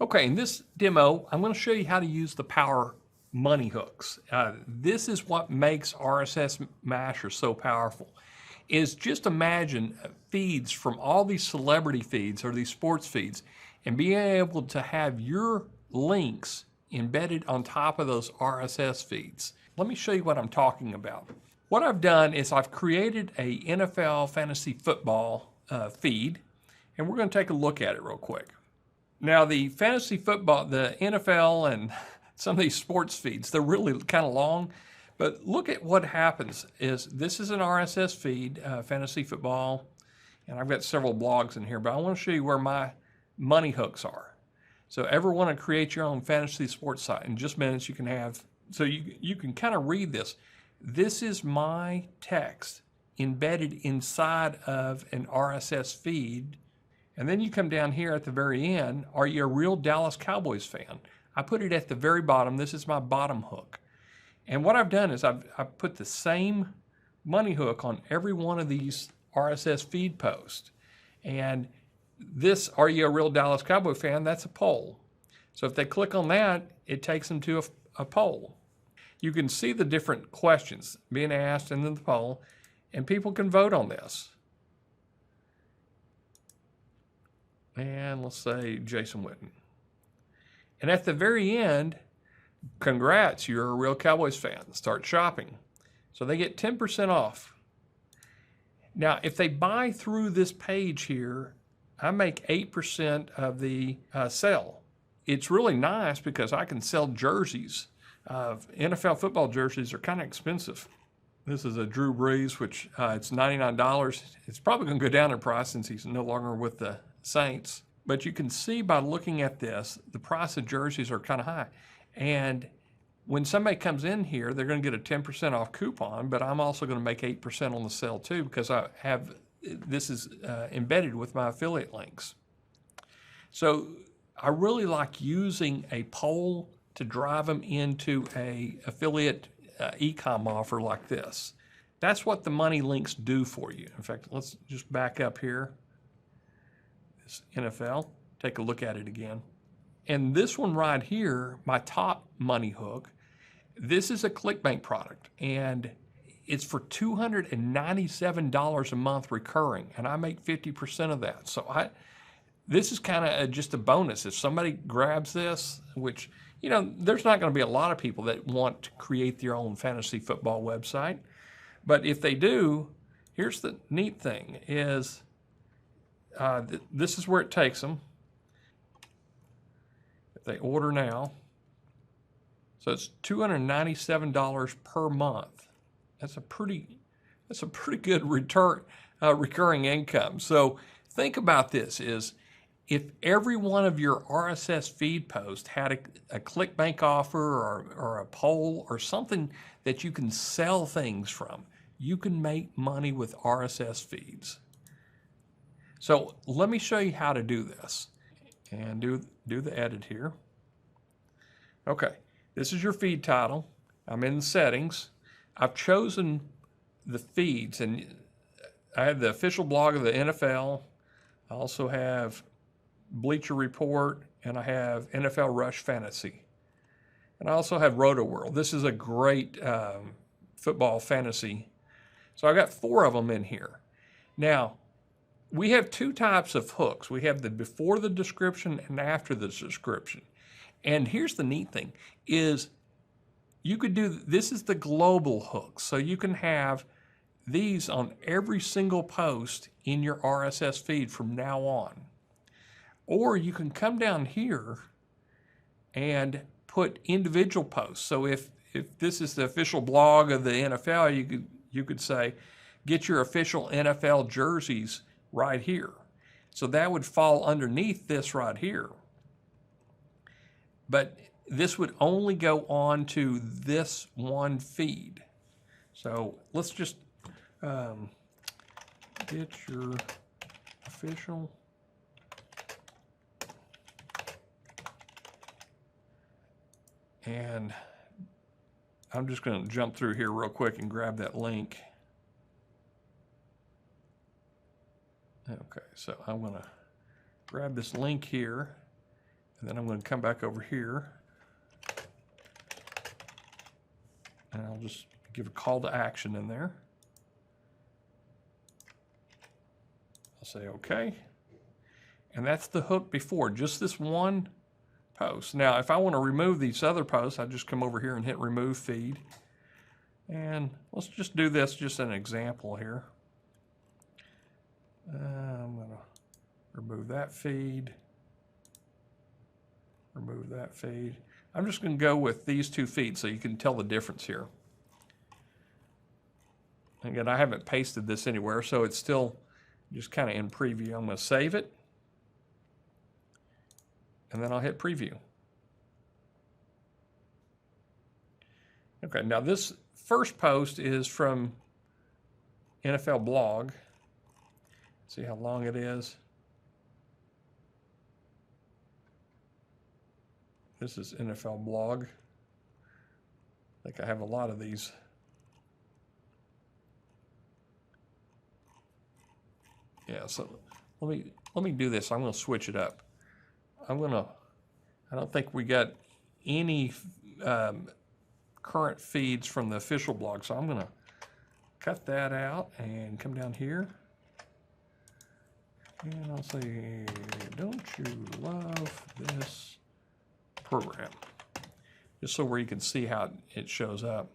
Okay, in this demo, I'm going to show you how to use the Power money hooks. This is what makes RSSmasher so powerful. Is just imagine feeds from all these celebrity feeds or these sports feeds and being able to have your links embedded on top of those RSS feeds. Let me show you what I'm talking about. What I've done is I've created a NFL fantasy football feed, and we're going to take a look at it real quick. Now, the fantasy football, the NFL, and some of these sports feeds, they're really kind of long. But look at what happens is this is an RSS feed, fantasy football, and I've got several blogs in here, but I want to show you where my money hooks are. So ever want to create your own fantasy sports site, in just minutes you can have, so you can kind of read this. This is my text embedded inside of an RSS feed. And then you come down here at the very end, are you a real Dallas Cowboys fan? I put it at the very bottom. This is my bottom hook. And what I've done is I've put the same money hook on every one of these RSS feed posts. And this, are you a real Dallas Cowboy fan? That's a poll. So if they click on that, it takes them to a poll. You can see the different questions being asked in the poll, and people can vote on this. And let's say Jason Witten. And at the very end, congrats, you're a real Cowboys fan. Start shopping. So they get 10% off. Now, if they buy through this page here, I make 8% of the sale. It's really nice because I can sell jerseys. NFL football jerseys are kind of expensive. This is a Drew Brees, which it's $99. It's probably going to go down in price since he's no longer with the Saints. But you can see by looking at this, the price of jerseys are kind of high. And when somebody comes in here, they're going to get a 10% off coupon, but I'm also going to make 8% on the sale too because I have, this is embedded with my affiliate links. So I really like using a poll to drive them into a affiliate e-com offer like this. That's what the money links do for you. In fact, let's just back up here. This NFL, take a look at it again. And this one right here, my top money hook, this is a ClickBank product, and it's for $297 a month recurring, and I make 50% of that. So this is kind of just a bonus. If somebody grabs this, which, you know, there's not going to be a lot of people that want to create their own fantasy football website, but if they do, here's the neat thing is this is where it takes them. If they order now, so it's $297 per month. That's a pretty good recurring income. So think about this: is if every one of your RSS feed posts had a ClickBank offer or a poll or something that you can sell things from, you can make money with RSS feeds. So let me show you how to do this and do the edit here. Okay, this is your feed title. I'm in the settings. I've chosen the feeds, and I have the official blog of the NFL. I also have Bleacher Report, and I have NFL Rush Fantasy. And I also have Roto World. This is a great football fantasy. So I got 4 of them in here. Now, we have 2 types of hooks. We have the before the description and after the description. And here's the neat thing is you could do, this is the global hook. So you can have these on every single post in your RSS feed from now on. Or you can come down here and put individual posts. So if this is the official blog of the NFL, you could say, get your official NFL jerseys right here. So that would fall underneath this right here. But this would only go on to this one feed. So let's just get your official and I'm just going to jump through here real quick and grab that link. Okay, so I'm going to grab this link here, And then I'm going to come back over here. And I'll just give a call to action in there. I'll say OK. And that's the hook before, just this one post. Now, if I want to remove these other posts, I just come over here and hit remove feed. And let's just do this, just an example here. I'm going to remove that feed. Remove that feed. I'm just going to go with these two feeds so you can tell the difference here. Again, I haven't pasted this anywhere, so it's still just kind of in preview. I'm going to save it. And then I'll hit preview. Okay, now this first post is from NFL blog. See how long it is. This is NFL blog. I think I have a lot of these. Yeah, so let me do this. I'm going to switch it up. I don't think we got any current feeds from the official blog, so I'm going to cut that out and come down here. And I'll say, don't you love this program? Just so where you can see how it shows up.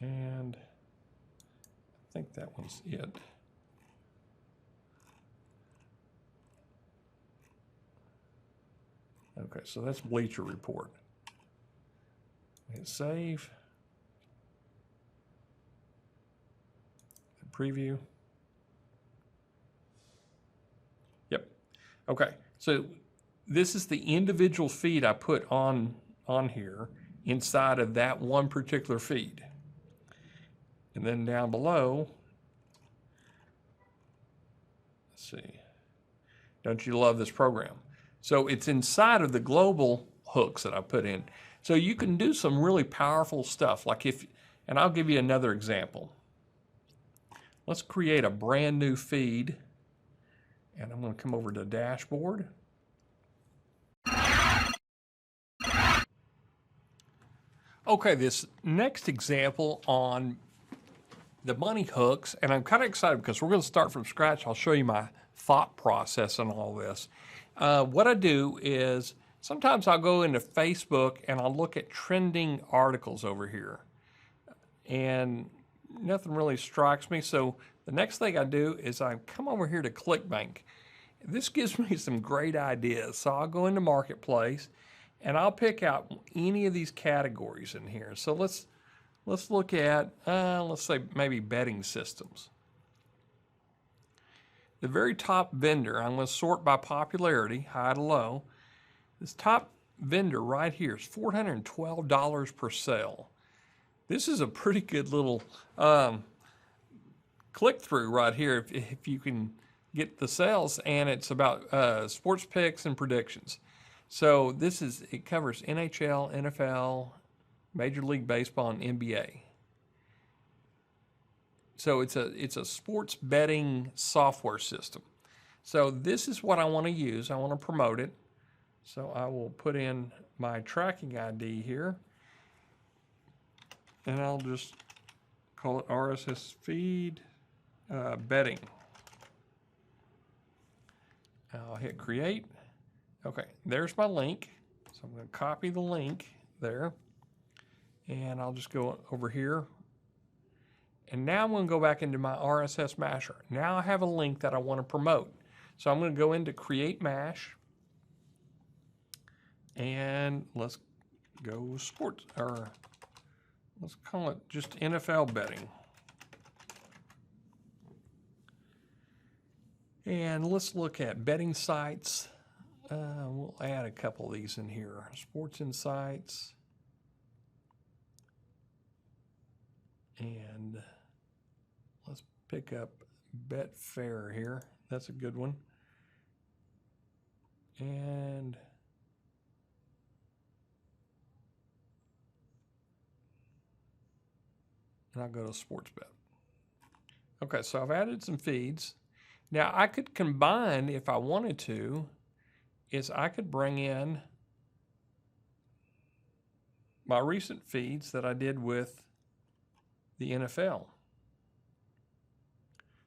And I think that one's it. Okay, so that's Bleacher Report. Hit save. Preview. Yep. Okay, so this is the individual feed I put on here inside of that one particular feed. And then down below, let's see, don't you love this program? So it's inside of the global hooks that I put in. So you can do some really powerful stuff. Like and I'll give you another example. Let's create a brand new feed. And I'm going to come over to dashboard. Okay, this next example on the bunny hooks, and I'm kind of excited because we're going to start from scratch. I'll show you my thought process on all this. What I do is sometimes I'll go into Facebook and I'll look at trending articles over here. And nothing really strikes me. So the next thing I do is I come over here to ClickBank. This gives me some great ideas. So I'll go into Marketplace and I'll pick out any of these categories in here. So let's look at, let's say maybe betting systems. The very top vendor, I'm going to sort by popularity, high to low. This top vendor right here is $412 per sale. This is a pretty good little click-through right here if you can get the sales, and it's about sports picks and predictions. So it covers NHL, NFL, Major League Baseball, and NBA. So it's a sports betting software system. So this is what I want to use. I want to promote it. So I will put in my tracking ID here. And I'll just call it RSS feed betting. I'll hit create. Okay, there's my link. So I'm going to copy the link there. And I'll just go over here. And now I'm going to go back into my RSSmasher. Now I have a link that I want to promote. So I'm going to go into Create Mash. And let's go sports, or let's call it just NFL betting. And let's look at betting sites. We'll add a couple of these in here. Sports Insights. And let's pick up Betfair here. That's a good one. And I'll go to SportsBet. Okay, so I've added some feeds. Now I could combine, if I wanted to, is I could bring in my recent feeds that I did with the NFL.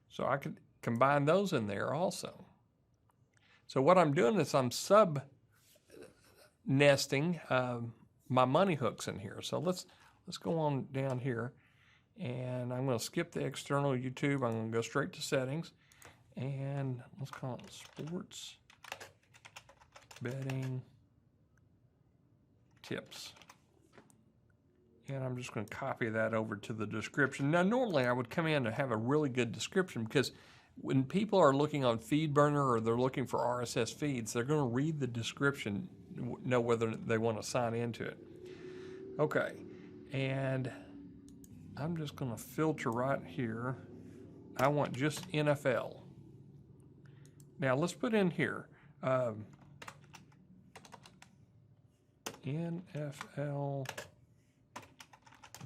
So I could combine those in there also. So what I'm doing is I'm sub-nesting my money hooks in here. So let's go on down here, and I'm going to skip the external YouTube. I'm going to go straight to settings, and let's call it sports betting tips. And I'm just going to copy that over to the description. Now, normally I would come in and have a really good description, because when people are looking on FeedBurner or they're looking for RSS feeds, they're going to read the description, know whether they want to sign into it. Okay, and I'm just going to filter right here. I want just NFL. Now let's put in here NFL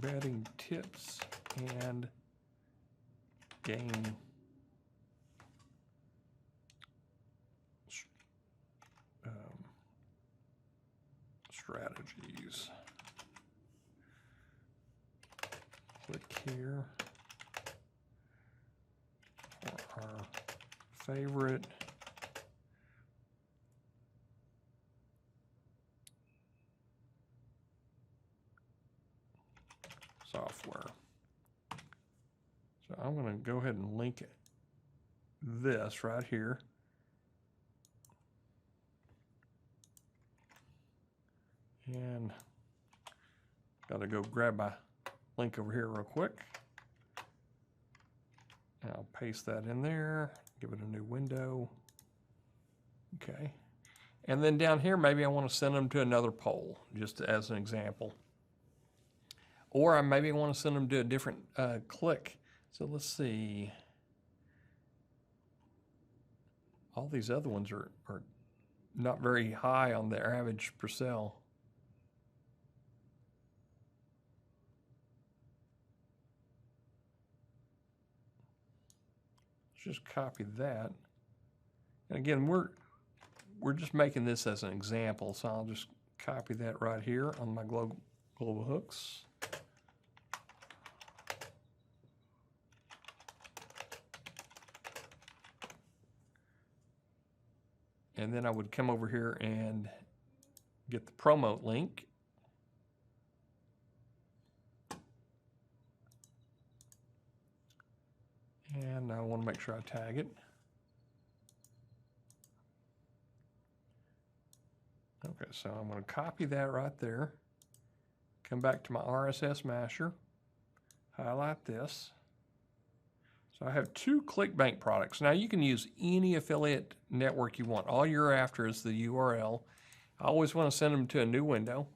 betting tips and game strategies. Click here for our favorite software. So I'm going to go ahead and link this right here. And got to go grab my link over here real quick. And I'll paste that in there, give it a new window. Okay. And then down here, maybe I want to send them to another poll, just as an example. Or I maybe want to send them to a different click. So let's see. All these other ones are not very high on the average per cell. Let's just copy that. And again, we're just making this as an example, so I'll just copy that right here on my global hooks. And then I would come over here and get the promote link. And I want to make sure I tag it. Okay, so I'm going to copy that right there. Come back to my RSSmasher. Highlight this. So I have 2 ClickBank products. Now you can use any affiliate network you want. All you're after is the URL. I always want to send them to a new window.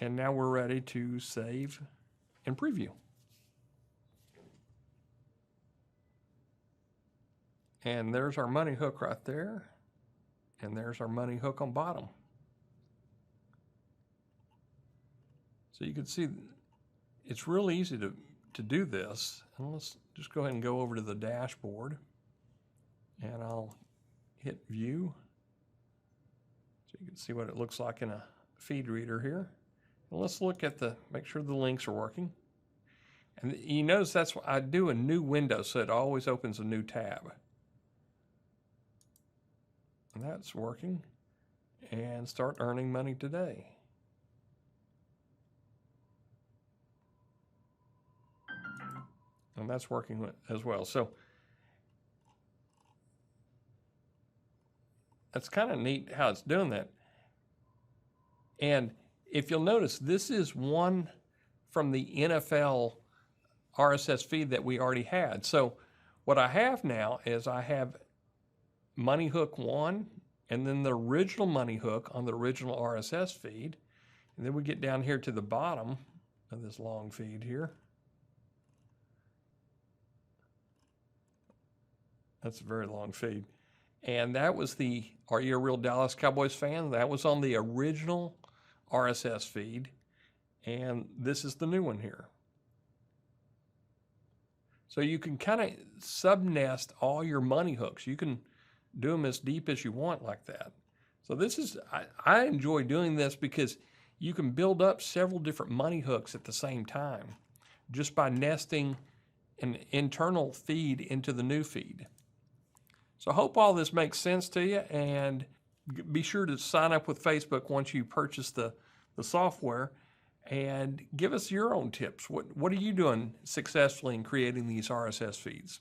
And now we're ready to save and preview. And there's our money hook right there. And there's our money hook on bottom. So you can see it's really easy to do this. And let's just go ahead and go over to the dashboard. And I'll hit view. So you can see what it looks like in a feed reader here. And let's look at make sure the links are working. And you notice that's why I do a new window, so it always opens a new tab. And that's working. And start earning money today. And that's working as well. So that's kind of neat how it's doing that. And if you'll notice, this is one from the NFL RSS feed that we already had. So what I have now is I have Money Hook 1, and then the original Money Hook on the original RSS feed. And then we get down here to the bottom of this long feed here. That's a very long feed. And that was the Are You a Real Dallas Cowboys Fan? That was on the original RSS feed. And this is the new one here. So you can kind of subnest all your money hooks. You can do them as deep as you want like that. So this is, I enjoy doing this because you can build up several different money hooks at the same time just by nesting an internal feed into the new feed. So I hope all this makes sense to you, and be sure to sign up with Facebook once you purchase the software, and give us your own tips. What are you doing successfully in creating these RSS feeds?